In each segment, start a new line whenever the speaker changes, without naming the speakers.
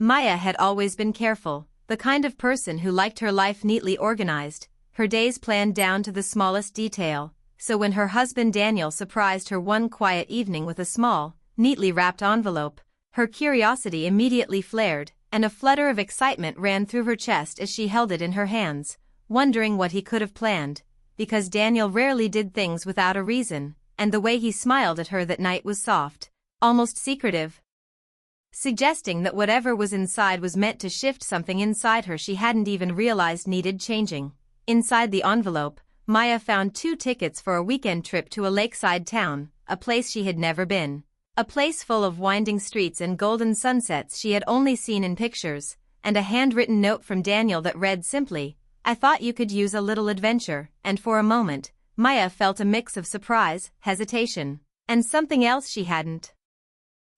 Maya had always been careful, the kind of person who liked her life neatly organized, her days planned down to the smallest detail, so when her husband Daniel surprised her one quiet evening with a small, neatly wrapped envelope, her curiosity immediately flared, and a flutter of excitement ran through her chest as she held it in her hands, wondering what he could have planned, because Daniel rarely did things without a reason, and the way he smiled at her that night was soft, almost secretive, suggesting that whatever was inside was meant to shift something inside her she hadn't even realized needed changing. Inside the envelope, Maya found 2 tickets for a weekend trip to a lakeside town, a place she had never been. A place full of winding streets and golden sunsets she had only seen in pictures, and a handwritten note from Daniel that read simply, "I thought you could use a little adventure," and for a moment, Maya felt a mix of surprise, hesitation, and something else she hadn't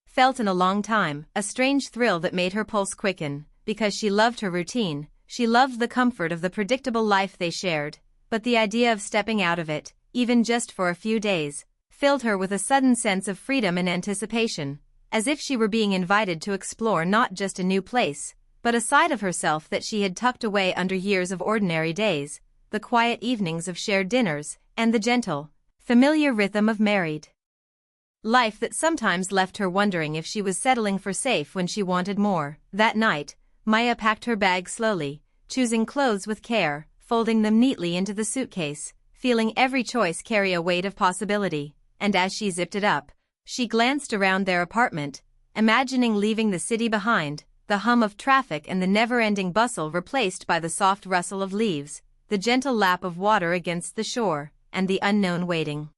felt in a long time, a strange thrill that made her pulse quicken, because she loved her routine, she loved the comfort of the predictable life they shared, but the idea of stepping out of it, even just for a few days, filled her with a sudden sense of freedom and anticipation, as if she were being invited to explore not just a new place, but a side of herself that she had tucked away under years of ordinary days, the quiet evenings of shared dinners, and the gentle, familiar rhythm of married life that sometimes left her wondering if she was settling for safe when she wanted more. That night, Maya packed her bag slowly, choosing clothes with care, folding them neatly into the suitcase, feeling every choice carry a weight of possibility, and as she zipped it up, she glanced around their apartment, imagining leaving the city behind, the hum of traffic and the never-ending bustle replaced by the soft rustle of leaves, the gentle lap of water against the shore, and the unknown waiting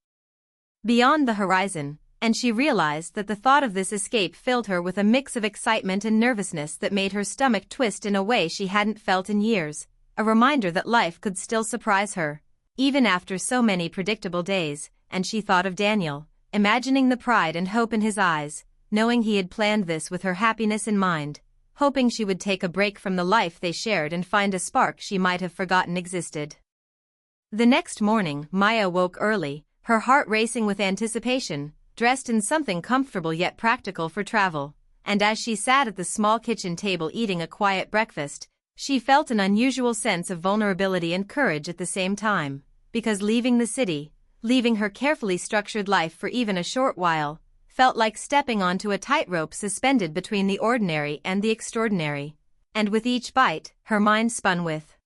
beyond the horizon, and she realized that the thought of this escape filled her with a mix of excitement and nervousness that made her stomach twist in a way she hadn't felt in years, a reminder that life could still surprise her, even after so many predictable days, and she thought of Daniel, imagining the pride and hope in his eyes, knowing he had planned this with her happiness in mind, hoping she would take a break from the life they shared and find a spark she might have forgotten existed. The next morning, Maya woke early, her heart racing with anticipation, dressed in something comfortable yet practical for travel, and as she sat at the small kitchen table eating a quiet breakfast, she felt an unusual sense of vulnerability and courage at the same time, because leaving the city, leaving her carefully structured life for even a short while, felt like stepping onto a tightrope suspended between the ordinary and the extraordinary, and with each bite, her mind spun with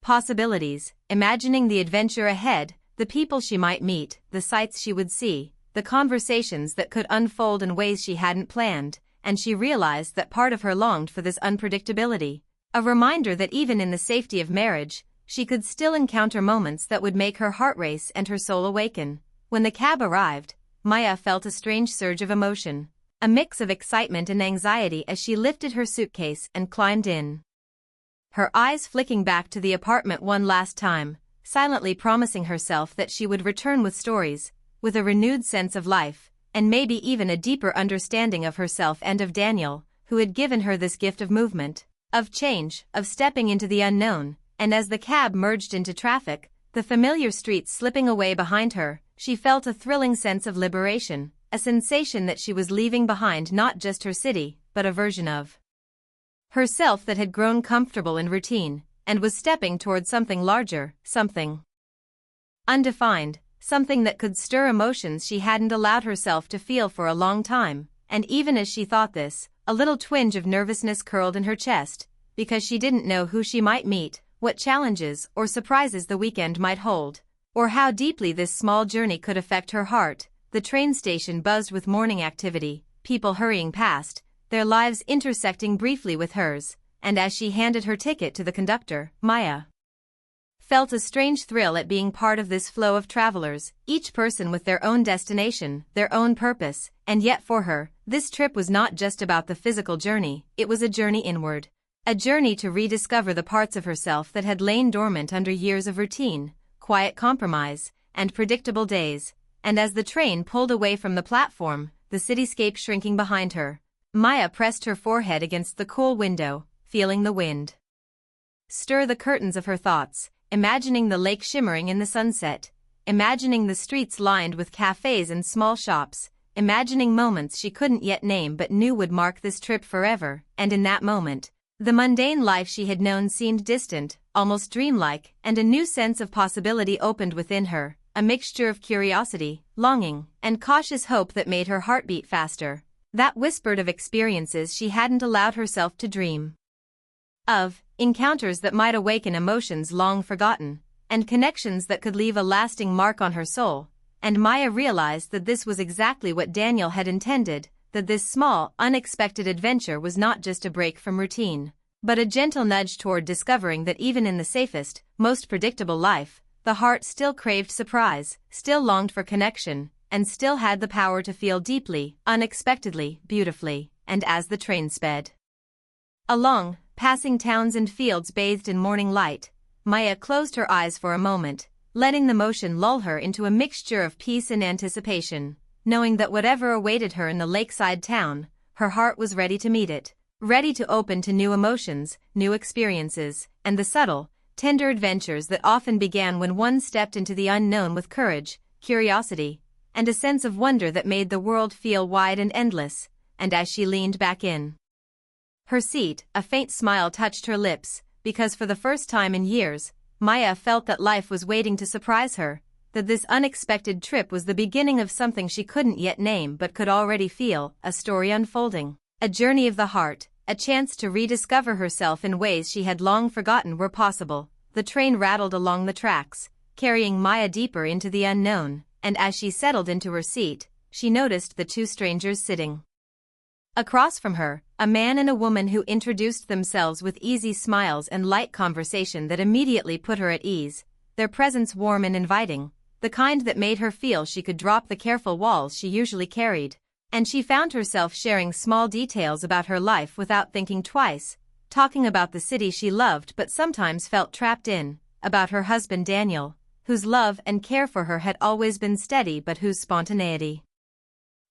possibilities, imagining the adventure ahead, the people she might meet, the sights she would see, the conversations that could unfold in ways she hadn't planned, and she realized that part of her longed for this unpredictability, a reminder that even in the safety of marriage, she could still encounter moments that would make her heart race and her soul awaken. When the cab arrived, Maya felt a strange surge of emotion, a mix of excitement and anxiety as she lifted her suitcase and climbed in, her eyes flicking back to the apartment one last time, silently promising herself that she would return with stories, with a renewed sense of life, and maybe even a deeper understanding of herself and of Daniel, who had given her this gift of movement, of change, of stepping into the unknown, and as the cab merged into traffic, the familiar streets slipping away behind her, she felt a thrilling sense of liberation, a sensation that she was leaving behind not just her city, but a version of herself that had grown comfortable in routine, and was stepping toward something larger, something undefined, something that could stir emotions she hadn't allowed herself to feel for a long time, and even as she thought this, a little twinge of nervousness curled in her chest, because she didn't know who she might meet, what challenges or surprises the weekend might hold, or how deeply this small journey could affect her heart. The train station buzzed with morning activity, people hurrying past, their lives intersecting briefly with hers, and as she handed her ticket to the conductor, Maya felt a strange thrill at being part of this flow of travelers, each person with their own destination, their own purpose, and yet for her, this trip was not just about the physical journey, it was a journey inward, a journey to rediscover the parts of herself that had lain dormant under years of routine, quiet compromise, and predictable days, and as the train pulled away from the platform, the cityscape shrinking behind her, Maya pressed her forehead against the cool window, feeling the wind stir the curtains of her thoughts, imagining the lake shimmering in the sunset, imagining the streets lined with cafes and small shops, imagining moments she couldn't yet name but knew would mark this trip forever, and in that moment, the mundane life she had known seemed distant, almost dreamlike, and a new sense of possibility opened within her, a mixture of curiosity, longing, and cautious hope that made her heart beat faster. That whispered of experiences she hadn't allowed herself to dream of, encounters that might awaken emotions long forgotten, and connections that could leave a lasting mark on her soul. And Maya realized that this was exactly what Daniel had intended, that this small, unexpected adventure was not just a break from routine, but a gentle nudge toward discovering that even in the safest, most predictable life, the heart still craved surprise, still longed for connection, and still had the power to feel deeply, unexpectedly, beautifully. And as the train sped along, passing towns and fields bathed in morning light, Maya closed her eyes for a moment, letting the motion lull her into a mixture of peace and anticipation, knowing that whatever awaited her in the lakeside town, her heart was ready to meet it, ready to open to new emotions, new experiences, and the subtle, tender adventures that often began when one stepped into the unknown with courage, curiosity, and a sense of wonder that made the world feel wide and endless. And as she leaned back in her seat, a faint smile touched her lips, because for the first time in years, Maya felt that life was waiting to surprise her, that this unexpected trip was the beginning of something she couldn't yet name but could already feel, a story unfolding, a journey of the heart, a chance to rediscover herself in ways she had long forgotten were possible. The train rattled along the tracks, carrying Maya deeper into the unknown, and as she settled into her seat, she noticed the two strangers sitting across from her, a man and a woman who introduced themselves with easy smiles and light conversation that immediately put her at ease, their presence warm and inviting, the kind that made her feel she could drop the careful walls she usually carried, and she found herself sharing small details about her life without thinking twice, talking about the city she loved but sometimes felt trapped in, about her husband Daniel, whose love and care for her had always been steady but whose spontaneity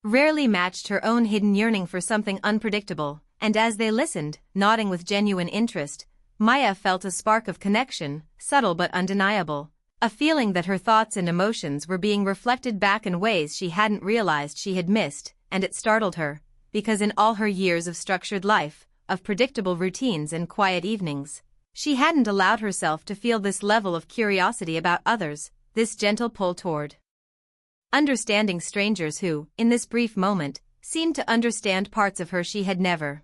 rarely matched her own hidden yearning for something unpredictable. And as they listened, nodding with genuine interest, Maya felt a spark of connection, subtle but undeniable, a feeling that her thoughts and emotions were being reflected back in ways she hadn't realized she had missed, and it startled her, because in all her years of structured life, of predictable routines and quiet evenings, she hadn't allowed herself to feel this level of curiosity about others, this gentle pull toward understanding strangers who, in this brief moment, seemed to understand parts of her she had never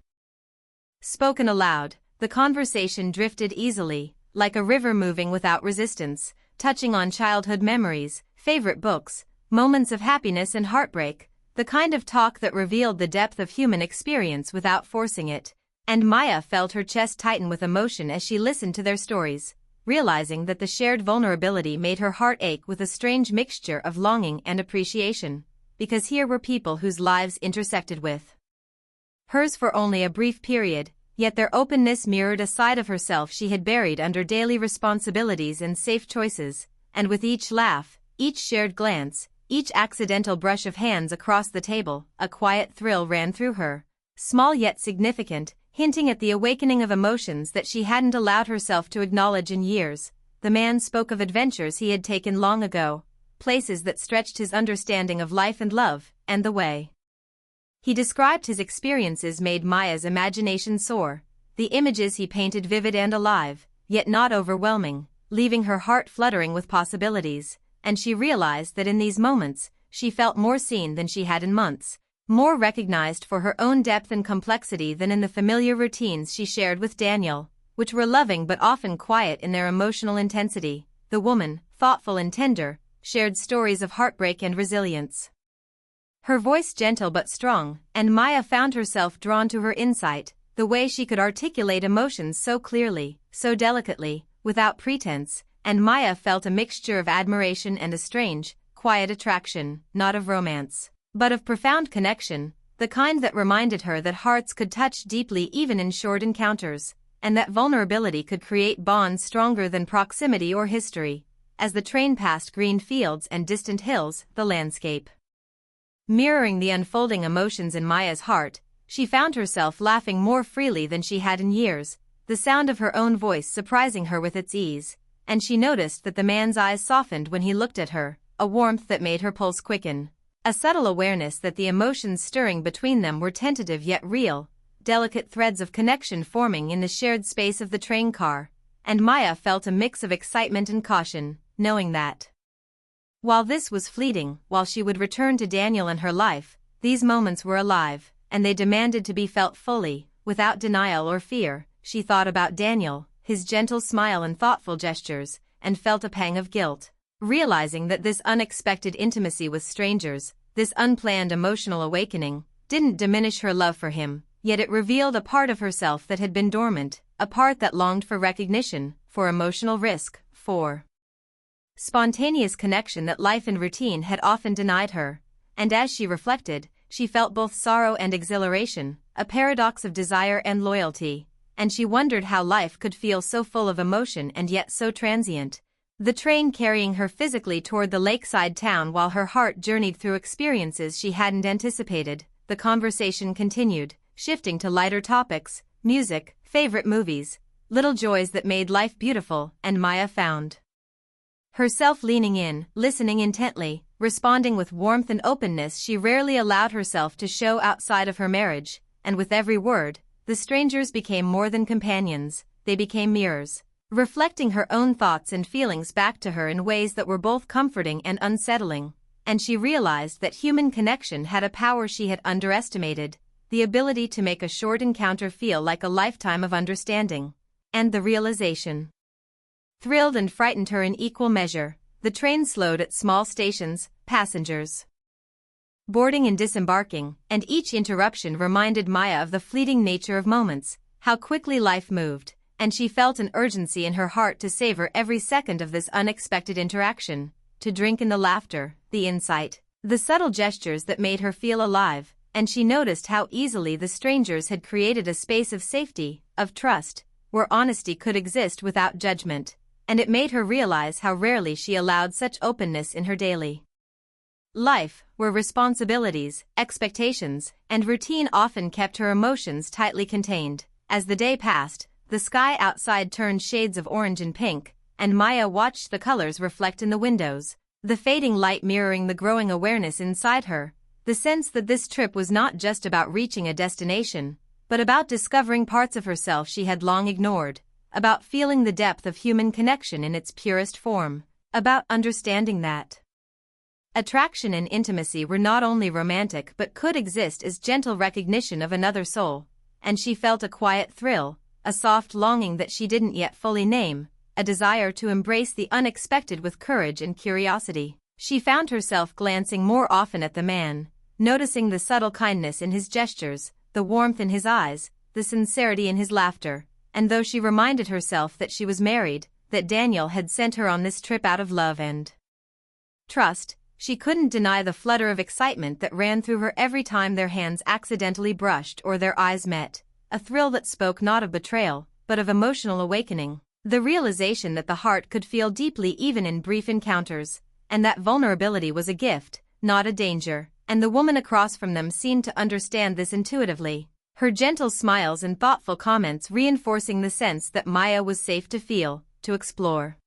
spoken aloud. The conversation drifted easily, like a river moving without resistance, touching on childhood memories, favorite books, moments of happiness and heartbreak, the kind of talk that revealed the depth of human experience without forcing it. And Maya felt her chest tighten with emotion as she listened to their stories, realizing that the shared vulnerability made her heart ache with a strange mixture of longing and appreciation, because here were people whose lives intersected with hers for only a brief period, yet their openness mirrored a side of herself she had buried under daily responsibilities and safe choices, and with each laugh, each shared glance, each accidental brush of hands across the table, a quiet thrill ran through her, small yet significant, hinting at the awakening of emotions that she hadn't allowed herself to acknowledge in years. The man spoke of adventures he had taken long ago, places that stretched his understanding of life and love, and the way he described his experiences made Maya's imagination soar, the images he painted vivid and alive, yet not overwhelming, leaving her heart fluttering with possibilities, and she realized that in these moments, she felt more seen than she had in months, more recognized for her own depth and complexity than in the familiar routines she shared with Daniel, which were loving but often quiet in their emotional intensity. The woman, thoughtful and tender, shared stories of heartbreak and resilience, her voice gentle but strong, and Maya found herself drawn to her insight, the way she could articulate emotions so clearly, so delicately, without pretense, and Maya felt a mixture of admiration and a strange, quiet attraction, not of romance, but of profound connection, the kind that reminded her that hearts could touch deeply even in short encounters, and that vulnerability could create bonds stronger than proximity or history. As the train passed green fields and distant hills, the landscape mirroring the unfolding emotions in Maya's heart, she found herself laughing more freely than she had in years, the sound of her own voice surprising her with its ease, and she noticed that the man's eyes softened when he looked at her, a warmth that made her pulse quicken. A subtle awareness that the emotions stirring between them were tentative yet real, delicate threads of connection forming in the shared space of the train car, and Maya felt a mix of excitement and caution, knowing that while this was fleeting, while she would return to Daniel and her life, these moments were alive, and they demanded to be felt fully, without denial or fear. She thought about Daniel, his gentle smile and thoughtful gestures, and felt a pang of guilt, realizing that this unexpected intimacy with strangers, this unplanned emotional awakening, didn't diminish her love for him, yet it revealed a part of herself that had been dormant, a part that longed for recognition, for emotional risk, for spontaneous connection that life and routine had often denied her. And as she reflected, she felt both sorrow and exhilaration, a paradox of desire and loyalty, and she wondered how life could feel so full of emotion and yet so transient. The train carrying her physically toward the lakeside town while her heart journeyed through experiences she hadn't anticipated. The conversation continued, shifting to lighter topics, music, favorite movies, little joys that made life beautiful, and Maya found herself leaning in, listening intently, responding with warmth and openness she rarely allowed herself to show outside of her marriage, and with every word, the strangers became more than companions, they became mirrors, reflecting her own thoughts and feelings back to her in ways that were both comforting and unsettling, and she realized that human connection had a power she had underestimated, the ability to make a short encounter feel like a lifetime of understanding. And the realization thrilled and frightened her in equal measure. The train slowed at small stations, passengers boarding and disembarking, and each interruption reminded Maya of the fleeting nature of moments, how quickly life moved, and she felt an urgency in her heart to savor every second of this unexpected interaction, to drink in the laughter, the insight, the subtle gestures that made her feel alive, and she noticed how easily the strangers had created a space of safety, of trust, where honesty could exist without judgment, and it made her realize how rarely she allowed such openness in her daily life, where responsibilities, expectations, and routine often kept her emotions tightly contained. As the day passed, the sky outside turned shades of orange and pink, and Maya watched the colors reflect in the windows, the fading light mirroring the growing awareness inside her, the sense that this trip was not just about reaching a destination, but about discovering parts of herself she had long ignored, about feeling the depth of human connection in its purest form, about understanding that attraction and intimacy were not only romantic but could exist as gentle recognition of another soul, and she felt a quiet thrill, a soft longing that she didn't yet fully name, a desire to embrace the unexpected with courage and curiosity. She found herself glancing more often at the man, noticing the subtle kindness in his gestures, the warmth in his eyes, the sincerity in his laughter, and though she reminded herself that she was married, that Daniel had sent her on this trip out of love and trust, she couldn't deny the flutter of excitement that ran through her every time their hands accidentally brushed or their eyes met, a thrill that spoke not of betrayal, but of emotional awakening, the realization that the heart could feel deeply even in brief encounters, and that vulnerability was a gift, not a danger, and the woman across from them seemed to understand this intuitively, her gentle smiles and thoughtful comments reinforcing the sense that Maya was safe to feel, to explore,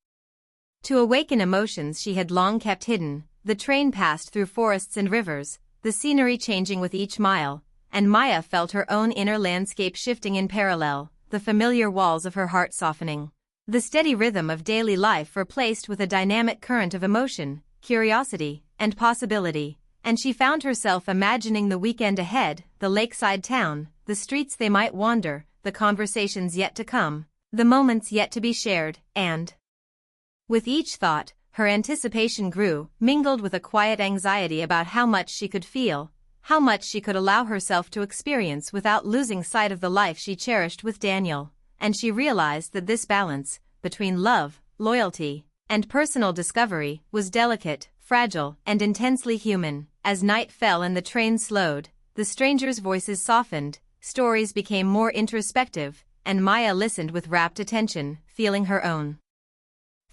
to awaken emotions she had long kept hidden. The train passed through forests and rivers, the scenery changing with each mile, and Maya felt her own inner landscape shifting in parallel, the familiar walls of her heart softening. The steady rhythm of daily life replaced with a dynamic current of emotion, curiosity, and possibility, and she found herself imagining the weekend ahead, the lakeside town, the streets they might wander, the conversations yet to come, the moments yet to be shared, and with each thought, her anticipation grew, mingled with a quiet anxiety about how much she could feel, how much she could allow herself to experience without losing sight of the life she cherished with Daniel, and she realized that this balance, between love, loyalty, and personal discovery, was delicate, fragile, and intensely human. As night fell and the train slowed, the strangers' voices softened, stories became more introspective, and Maya listened with rapt attention, feeling her own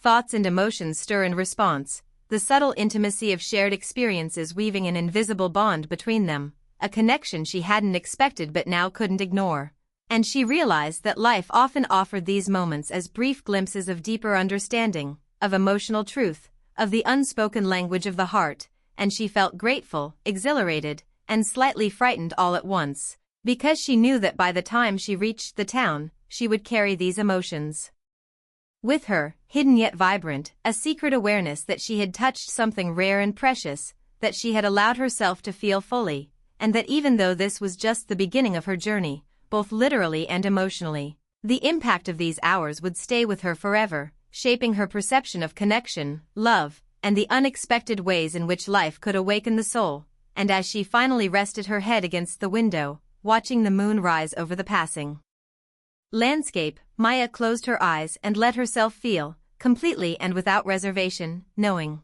thoughts and emotions stir in response, the subtle intimacy of shared experiences weaving an invisible bond between them, a connection she hadn't expected but now couldn't ignore. And she realized that life often offered these moments as brief glimpses of deeper understanding, of emotional truth, of the unspoken language of the heart, and she felt grateful, exhilarated, and slightly frightened all at once, because she knew that by the time she reached the town, she would carry these emotions with her, hidden yet vibrant, a secret awareness that she had touched something rare and precious, that she had allowed herself to feel fully, and that even though this was just the beginning of her journey, both literally and emotionally, the impact of these hours would stay with her forever, shaping her perception of connection, love, and the unexpected ways in which life could awaken the soul. And as she finally rested her head against the window, watching the moon rise over the passing landscape, Maya closed her eyes and let herself feel, completely and without reservation, knowing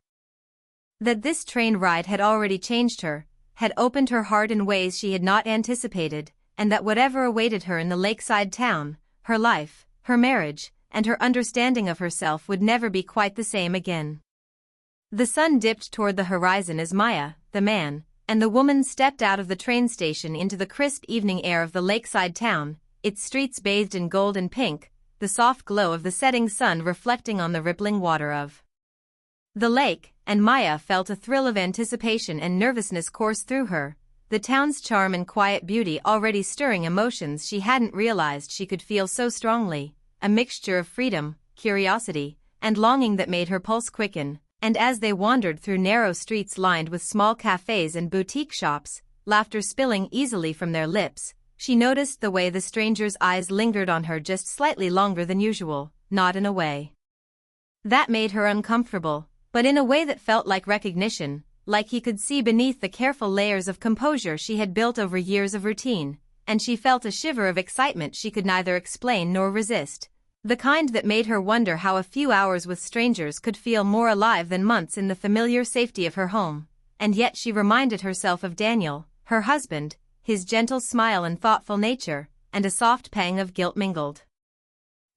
that this train ride had already changed her, had opened her heart in ways she had not anticipated, and that whatever awaited her in the lakeside town, her life, her marriage, and her understanding of herself would never be quite the same again. The sun dipped toward the horizon as Maya, the man, and the woman stepped out of the train station into the crisp evening air of the lakeside town, its streets bathed in gold and pink, the soft glow of the setting sun reflecting on the rippling water of the lake, and Maya felt a thrill of anticipation and nervousness course through her, the town's charm and quiet beauty already stirring emotions she hadn't realized she could feel so strongly, a mixture of freedom, curiosity, and longing that made her pulse quicken. And as they wandered through narrow streets lined with small cafes and boutique shops, laughter spilling easily from their lips, she noticed the way the stranger's eyes lingered on her just slightly longer than usual, not in a way that made her uncomfortable, but in a way that felt like recognition, like he could see beneath the careful layers of composure she had built over years of routine, and she felt a shiver of excitement she could neither explain nor resist. The kind that made her wonder how a few hours with strangers could feel more alive than months in the familiar safety of her home, and yet she reminded herself of Daniel, her husband, his gentle smile and thoughtful nature, and a soft pang of guilt mingled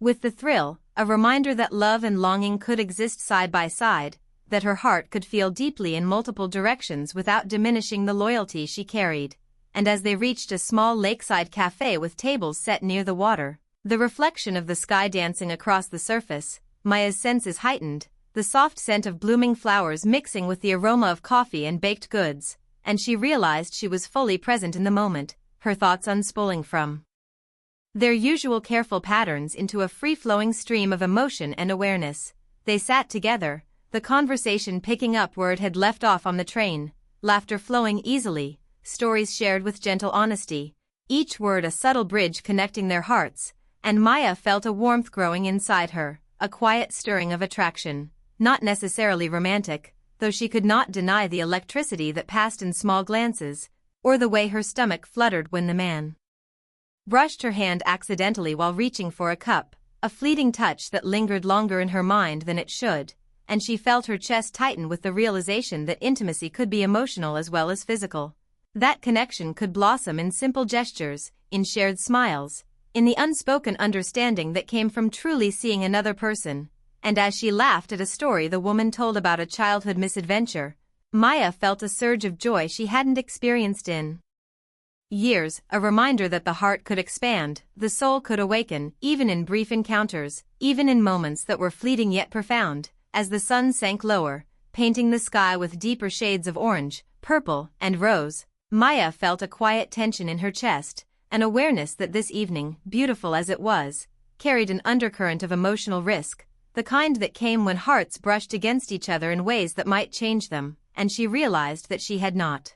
with the thrill, a reminder that love and longing could exist side by side, that her heart could feel deeply in multiple directions without diminishing the loyalty she carried. And as they reached a small lakeside cafe with tables set near the water, the reflection of the sky dancing across the surface, Maya's senses heightened, the soft scent of blooming flowers mixing with the aroma of coffee and baked goods, and she realized she was fully present in the moment, her thoughts unspooling from their usual careful patterns into a free-flowing stream of emotion and awareness. They sat together, the conversation picking up where it had left off on the train, laughter flowing easily, stories shared with gentle honesty, each word a subtle bridge connecting their hearts, and Maya felt a warmth growing inside her, a quiet stirring of attraction, not necessarily romantic, though she could not deny the electricity that passed in small glances, or the way her stomach fluttered when the man brushed her hand accidentally while reaching for a cup, a fleeting touch that lingered longer in her mind than it should, and she felt her chest tighten with the realization that intimacy could be emotional as well as physical. That connection could blossom in simple gestures, in shared smiles, in the unspoken understanding that came from truly seeing another person. And as she laughed at a story the woman told about a childhood misadventure, Maya felt a surge of joy she hadn't experienced in years, a reminder that the heart could expand, the soul could awaken, even in brief encounters, even in moments that were fleeting yet profound. As the sun sank lower, painting the sky with deeper shades of orange, purple, and rose, Maya felt a quiet tension in her chest, an awareness that this evening, beautiful as it was, carried an undercurrent of emotional risk, the kind that came when hearts brushed against each other in ways that might change them, and she realized that she had not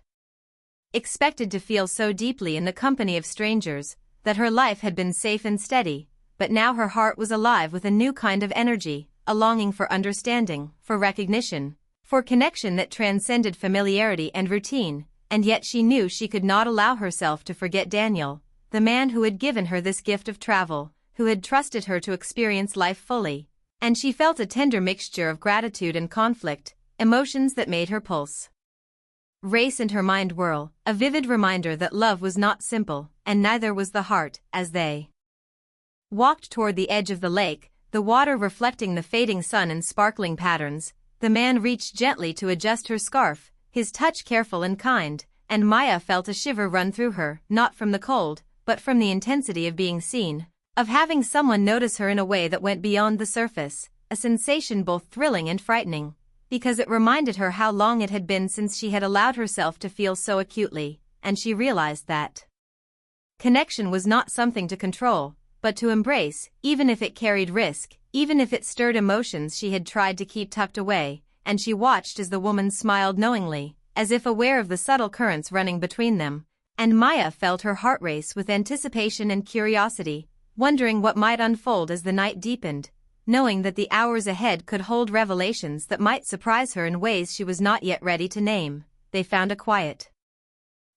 expected to feel so deeply in the company of strangers, that her life had been safe and steady, but now her heart was alive with a new kind of energy, a longing for understanding, for recognition, for connection that transcended familiarity and routine, and yet she knew she could not allow herself to forget Daniel, the man who had given her this gift of travel, who had trusted her to experience life fully. And she felt a tender mixture of gratitude and conflict, emotions that made her pulse race and her mind whirl, a vivid reminder that love was not simple, and neither was the heart. As they walked toward the edge of the lake, the water reflecting the fading sun in sparkling patterns, the man reached gently to adjust her scarf, his touch careful and kind, and Maya felt a shiver run through her, not from the cold, but from the intensity of being seen, of having someone notice her in a way that went beyond the surface, a sensation both thrilling and frightening. because it reminded her how long it had been since she had allowed herself to feel so acutely, and she realized that connection was not something to control, but to embrace, even if it carried risk, even if it stirred emotions she had tried to keep tucked away, and she watched as the woman smiled knowingly, as if aware of the subtle currents running between them, and Maya felt her heart race with anticipation and curiosity, wondering what might unfold as the night deepened, knowing that the hours ahead could hold revelations that might surprise her in ways she was not yet ready to name. They found a quiet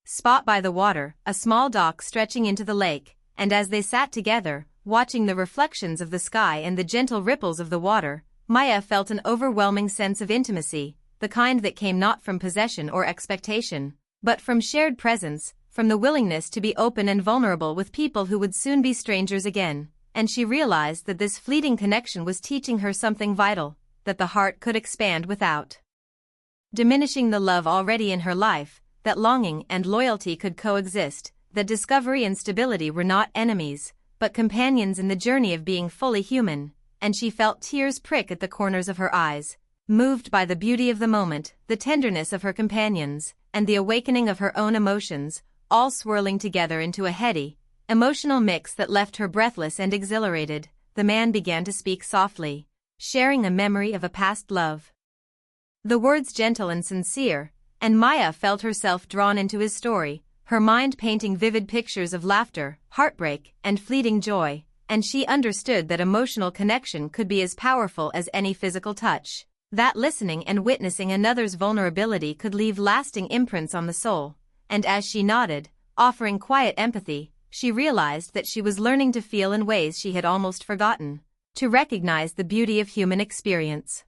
spot by the water, a small dock stretching into the lake, and as they sat together, watching the reflections of the sky and the gentle ripples of the water, Maya felt an overwhelming sense of intimacy, the kind that came not from possession or expectation, but from shared presence, from the willingness to be open and vulnerable with people who would soon be strangers again, and she realized that this fleeting connection was teaching her something vital, that the heart could expand without diminishing the love already in her life, that longing and loyalty could coexist, that discovery and stability were not enemies, but companions in the journey of being fully human, and she felt tears prick at the corners of her eyes, moved by the beauty of the moment, the tenderness of her companions, and the awakening of her own emotions, all swirling together into a heady, emotional mix that left her breathless and exhilarated. The man began to speak softly, sharing a memory of a past love. The words gentle and sincere, and Maya felt herself drawn into his story, her mind painting vivid pictures of laughter, heartbreak, and fleeting joy, and she understood that emotional connection could be as powerful as any physical touch, that listening and witnessing another's vulnerability could leave lasting imprints on the soul, and as she nodded, offering quiet empathy, she realized that she was learning to feel in ways she had almost forgotten, to recognize the beauty of human experience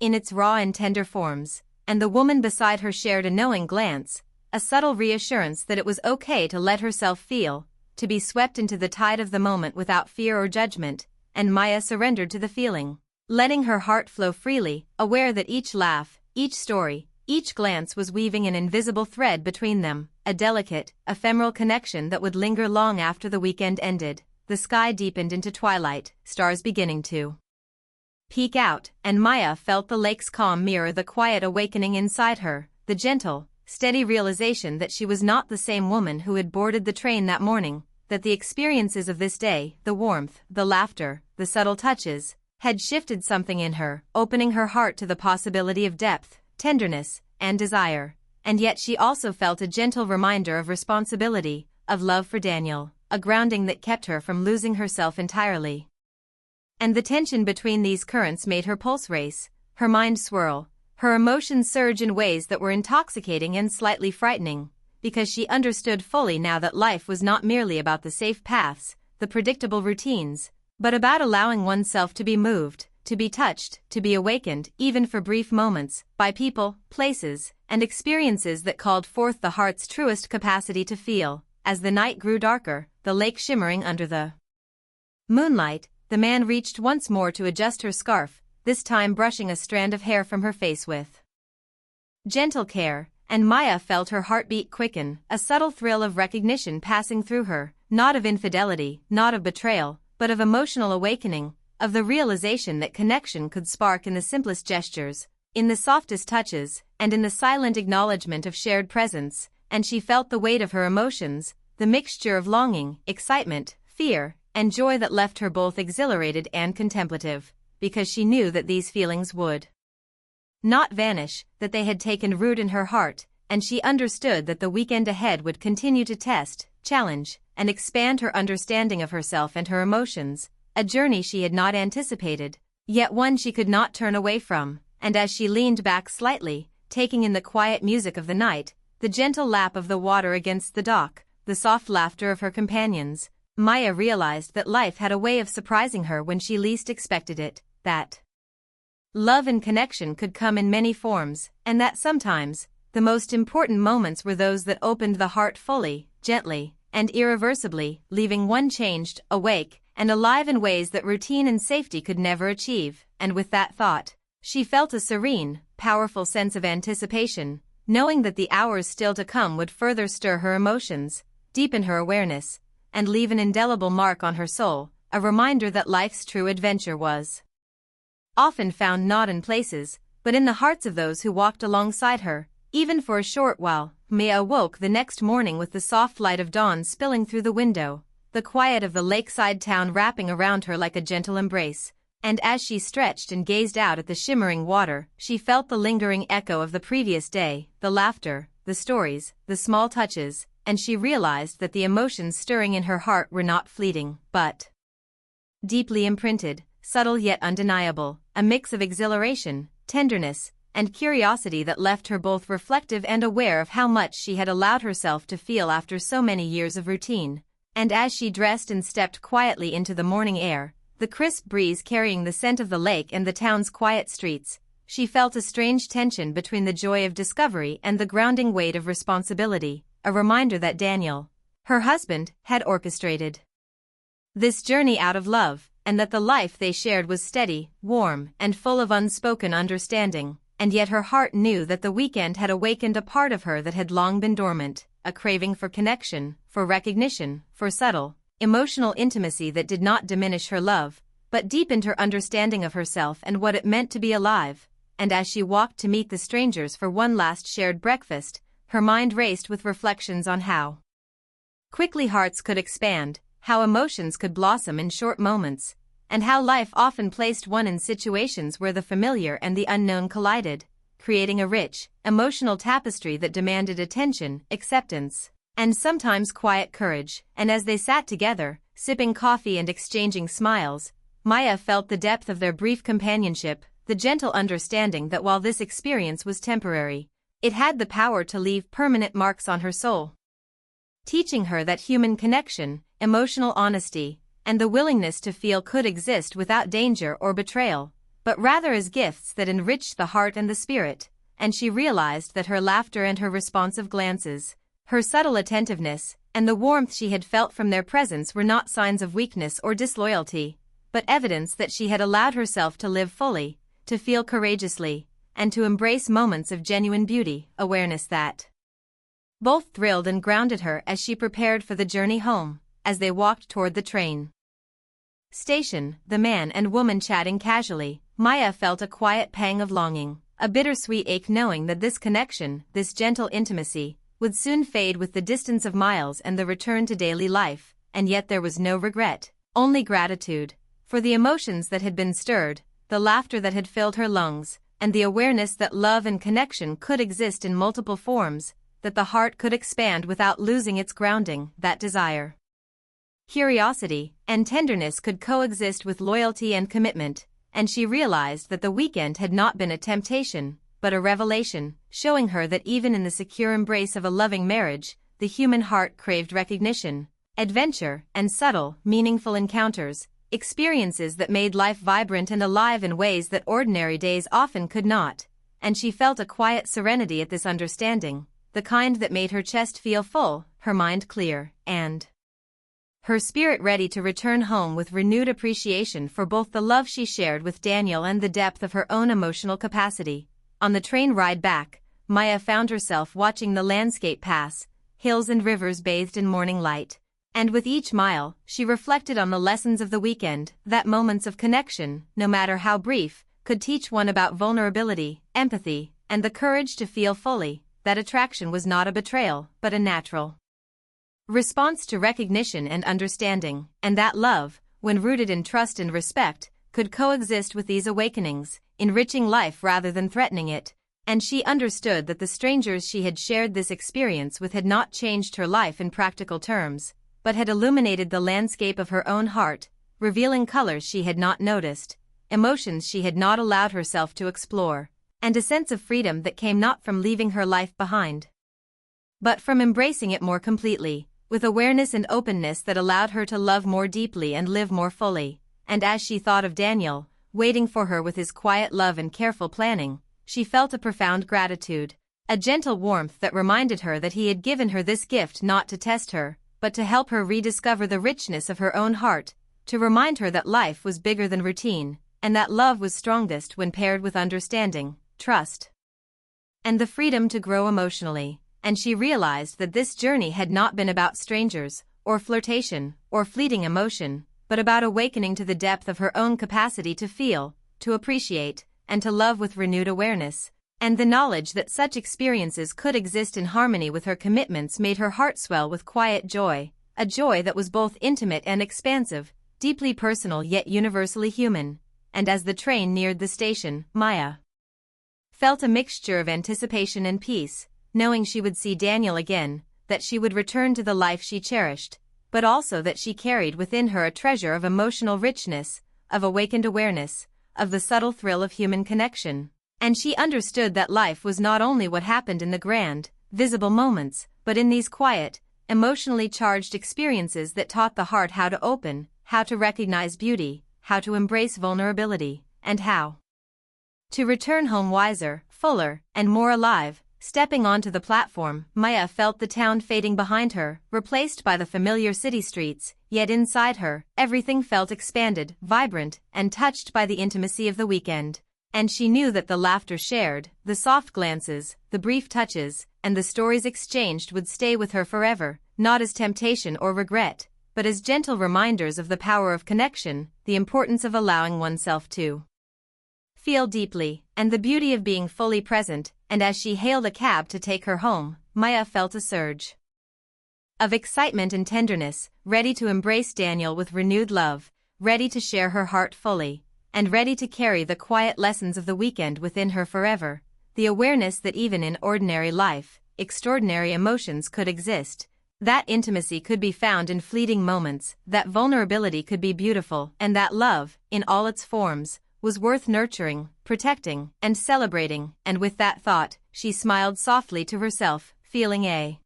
in its raw and tender forms, and the woman beside her shared a knowing glance, a subtle reassurance that it was okay to let herself feel, to be swept into the tide of the moment without fear or judgment, and Maya surrendered to the feeling, letting her heart flow freely, aware that each laugh, each story, each glance was weaving an invisible thread between them, a delicate, ephemeral connection that would linger long after the weekend ended. The sky deepened into twilight, stars beginning to peek out, and Maya felt the lake's calm mirror the quiet awakening inside her, the gentle, steady realization that she was not the same woman who had boarded the train that morning, that the experiences of this day, the warmth, the laughter, the subtle touches, had shifted something in her, opening her heart to the possibility of depth, tenderness, and desire, and yet she also felt a gentle reminder of responsibility, of love for Daniel, a grounding that kept her from losing herself entirely. And the tension between these currents made her pulse race, her mind swirl, her emotions surge in ways that were intoxicating and slightly frightening, because she understood fully now that life was not merely about the safe paths, the predictable routines, but about allowing oneself to be moved, to be touched, to be awakened, even for brief moments, by people, places, and experiences that called forth the heart's truest capacity to feel. As the night grew darker, the lake shimmering under the moonlight, the man reached once more to adjust her scarf, this time brushing a strand of hair from her face with gentle care, and Maya felt her heartbeat quicken, a subtle thrill of recognition passing through her, not of infidelity, not of betrayal, but of emotional awakening, of the realization that connection could spark in the simplest gestures, in the softest touches, and in the silent acknowledgement of shared presence, and she felt the weight of her emotions, the mixture of longing, excitement, fear, and joy that left her both exhilarated and contemplative, because she knew that these feelings would not vanish, that they had taken root in her heart, and she understood that the weekend ahead would continue to test, challenge, and expand her understanding of herself and her emotions, a journey she had not anticipated, yet one she could not turn away from, and as she leaned back slightly, taking in the quiet music of the night, the gentle lap of the water against the dock, the soft laughter of her companions, Maya realized that life had a way of surprising her when she least expected it, that love and connection could come in many forms, and that sometimes, the most important moments were those that opened the heart fully, gently, and irreversibly, leaving one changed, awake, and alive in ways that routine and safety could never achieve. And with that thought, she felt a serene, powerful sense of anticipation, knowing that the hours still to come would further stir her emotions, deepen her awareness, and leave an indelible mark on her soul, a reminder that life's true adventure was often found not in places, but in the hearts of those who walked alongside her, even for a short while. Maya awoke the next morning with the soft light of dawn spilling through the window, the quiet of the lakeside town wrapping around her like a gentle embrace, and as she stretched and gazed out at the shimmering water, she felt the lingering echo of the previous day, the laughter, the stories, the small touches, and she realized that the emotions stirring in her heart were not fleeting, but deeply imprinted, subtle yet undeniable, a mix of exhilaration, tenderness, and curiosity that left her both reflective and aware of how much she had allowed herself to feel after so many years of routine. And as she dressed and stepped quietly into the morning air, the crisp breeze carrying the scent of the lake and the town's quiet streets, she felt a strange tension between the joy of discovery and the grounding weight of responsibility, a reminder that Daniel, her husband, had orchestrated this journey out of love, and that the life they shared was steady, warm, and full of unspoken understanding. And yet her heart knew that the weekend had awakened a part of her that had long been dormant, a craving for connection, for recognition, for subtle, emotional intimacy that did not diminish her love, but deepened her understanding of herself and what it meant to be alive. And as she walked to meet the strangers for one last shared breakfast, her mind raced with reflections on how quickly hearts could expand, how emotions could blossom in short moments, and how life often placed one in situations where the familiar and the unknown collided, creating a rich, emotional tapestry that demanded attention, acceptance, and sometimes quiet courage. And as they sat together, sipping coffee and exchanging smiles, Maya felt the depth of their brief companionship, the gentle understanding that while this experience was temporary, it had the power to leave permanent marks on her soul, teaching her that human connection, emotional honesty, and the willingness to feel could exist without danger or betrayal, but rather as gifts that enriched the heart and the spirit. And she realized that her laughter and her responsive glances, her subtle attentiveness, and the warmth she had felt from their presence were not signs of weakness or disloyalty, but evidence that she had allowed herself to live fully, to feel courageously, and to embrace moments of genuine beauty, awareness that both thrilled and grounded her as she prepared for the journey home. As they walked toward the train station, the man and woman chatting casually, Maya felt a quiet pang of longing, a bittersweet ache knowing that this connection, this gentle intimacy, would soon fade with the distance of miles and the return to daily life. And yet there was no regret, only gratitude, for the emotions that had been stirred, the laughter that had filled her lungs, and the awareness that love and connection could exist in multiple forms, that the heart could expand without losing its grounding, that desire, curiosity, and tenderness could coexist with loyalty and commitment. And she realized that the weekend had not been a temptation, but a revelation, showing her that even in the secure embrace of a loving marriage, the human heart craved recognition, adventure, and subtle, meaningful encounters, experiences that made life vibrant and alive in ways that ordinary days often could not. And she felt a quiet serenity at this understanding, the kind that made her chest feel full, her mind clear, and her spirit ready to return home with renewed appreciation for both the love she shared with Daniel and the depth of her own emotional capacity. On the train ride back, Maya found herself watching the landscape pass, hills and rivers bathed in morning light, and with each mile, she reflected on the lessons of the weekend, that moments of connection, no matter how brief, could teach one about vulnerability, empathy, and the courage to feel fully. That attraction was not a betrayal, but a natural response to recognition and understanding, and that love, when rooted in trust and respect, could coexist with these awakenings, enriching life rather than threatening it. And she understood that the strangers she had shared this experience with had not changed her life in practical terms, but had illuminated the landscape of her own heart, revealing colors she had not noticed, emotions she had not allowed herself to explore, and a sense of freedom that came not from leaving her life behind, but from embracing it more completely, with awareness and openness that allowed her to love more deeply and live more fully. And as she thought of Daniel, waiting for her with his quiet love and careful planning, she felt a profound gratitude, a gentle warmth that reminded her that he had given her this gift not to test her, but to help her rediscover the richness of her own heart, to remind her that life was bigger than routine, and that love was strongest when paired with understanding, trust, and the freedom to grow emotionally. And she realized that this journey had not been about strangers, or flirtation, or fleeting emotion, but about awakening to the depth of her own capacity to feel, to appreciate, and to love with renewed awareness, and the knowledge that such experiences could exist in harmony with her commitments made her heart swell with quiet joy, a joy that was both intimate and expansive, deeply personal yet universally human. And as the train neared the station, Maya felt a mixture of anticipation and peace, knowing she would see Daniel again, that she would return to the life she cherished, but also that she carried within her a treasure of emotional richness, of awakened awareness, of the subtle thrill of human connection. And she understood that life was not only what happened in the grand, visible moments, but in these quiet, emotionally charged experiences that taught the heart how to open, how to recognize beauty, how to embrace vulnerability, and how to return home wiser, fuller, and more alive. Stepping onto the platform, Maya felt the town fading behind her, replaced by the familiar city streets, yet inside her, everything felt expanded, vibrant, and touched by the intimacy of the weekend. And she knew that the laughter shared, the soft glances, the brief touches, and the stories exchanged would stay with her forever, not as temptation or regret, but as gentle reminders of the power of connection, the importance of allowing oneself to feel deeply, and the beauty of being fully present. And as she hailed a cab to take her home, Maya felt a surge of excitement and tenderness, ready to embrace Daniel with renewed love, ready to share her heart fully, and ready to carry the quiet lessons of the weekend within her forever. The awareness that even in ordinary life, extraordinary emotions could exist, that intimacy could be found in fleeting moments, that vulnerability could be beautiful, and that love, in all its forms, was worth nurturing, protecting, and celebrating. And with that thought, she smiled softly to herself, feeling a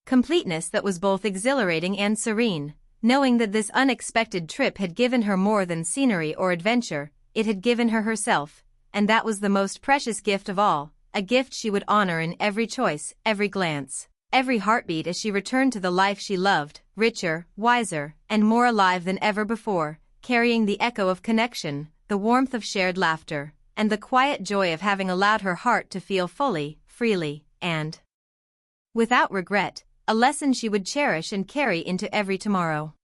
completeness that was both exhilarating and serene, knowing that this unexpected trip had given her more than scenery or adventure, it had given her herself, and that was the most precious gift of all, a gift she would honor in every choice, every glance, every heartbeat as she returned to the life she loved, richer, wiser, and more alive than ever before, carrying the echo of connection, the warmth of shared laughter, and the quiet joy of having allowed her heart to feel fully, freely, and without regret, a lesson she would cherish and carry into every tomorrow.